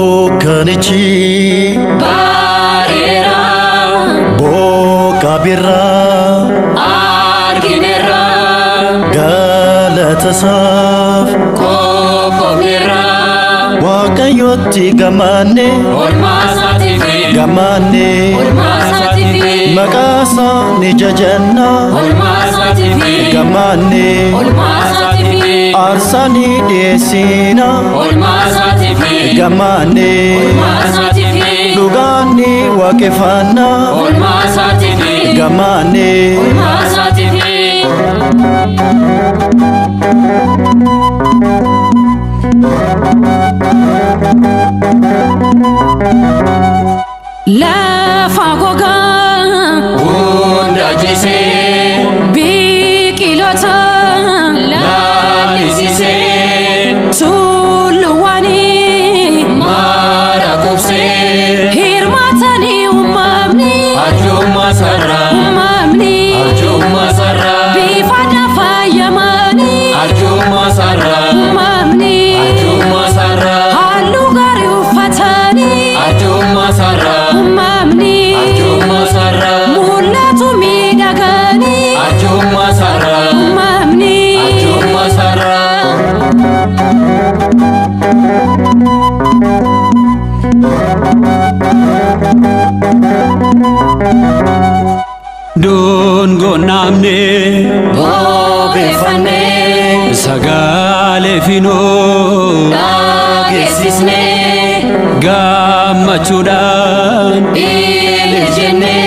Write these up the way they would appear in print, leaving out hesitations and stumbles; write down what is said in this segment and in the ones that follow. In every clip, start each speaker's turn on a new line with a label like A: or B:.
A: Dokanichi Barera Bokabira
B: Arginera
A: Galatasaf
B: Kopomira
A: Wakayoti Gamane
B: Olmasatifi
A: Gamane
B: Olmasatifi
A: Makasa Nijajanna
B: Olmasatifi
A: Gamane
B: Olmasatifi
A: Arsani Desina
B: Olmasatifi
A: Gamane
B: Olmasatifi
A: Lugani Wakefana
B: Olmasatifi
A: Gamane
B: Olmasatifi La fagoga Undajise Bikilota La lisise Suluwani Marakufse Hirmatani umamni Ajuma sarra Umamni Ajuma sarra Bifada fayamani Ajuma sarra Umamni Ajuma sarra Halugari ufatani Ajuma sarra Umamni Ajuma sarra Mulatu midagani Ajuma sarra Umamni Ajuma sarra
C: Dongo namne
B: Bobefane
C: sagale fino
B: Dagesisne
C: Gamachudan
B: Ilijene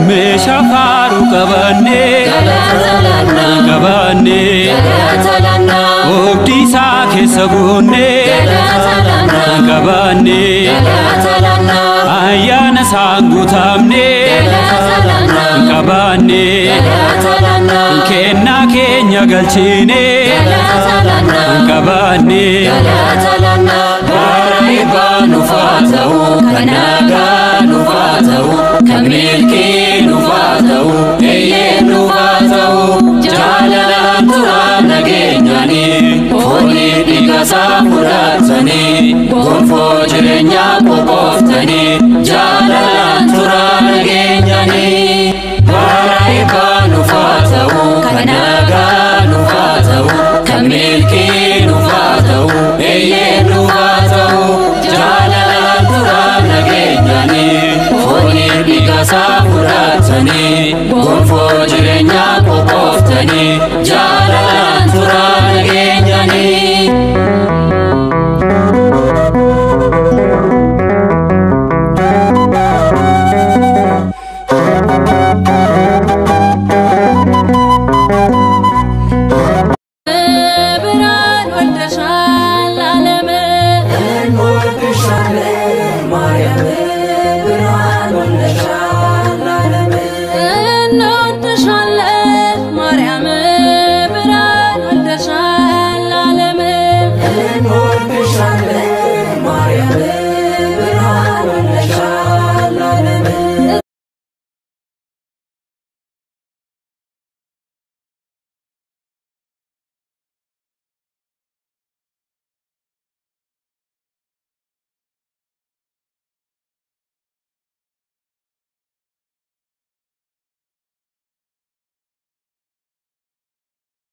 C: Mesha faru kabane
B: Galatalana
C: Kabane
B: Galatalana
C: Obdisa kesabune
B: Galatalana
C: Kabane
B: Galatalana
C: Ayana sangutamne
B: Galatalana
C: Kabane
B: Galatalana
C: Kenna kenya galchine
B: Galatalana
C: Kabane
B: Galatalana Baraiba nufatau Kanaga nufatau Kamilki nufatau Eye nufatau Jalalan turana genyani Foni digasa furatani Gonfo jirenya popoftani Jalalan turana genyani Baraiba nufatau Kanaga nufatau Kamilki nufatau Eye nufatau Jalalan turana genyani Foni digasa furatani Gonfo jirenya popoftani Jalalan turana genyani Beran Shall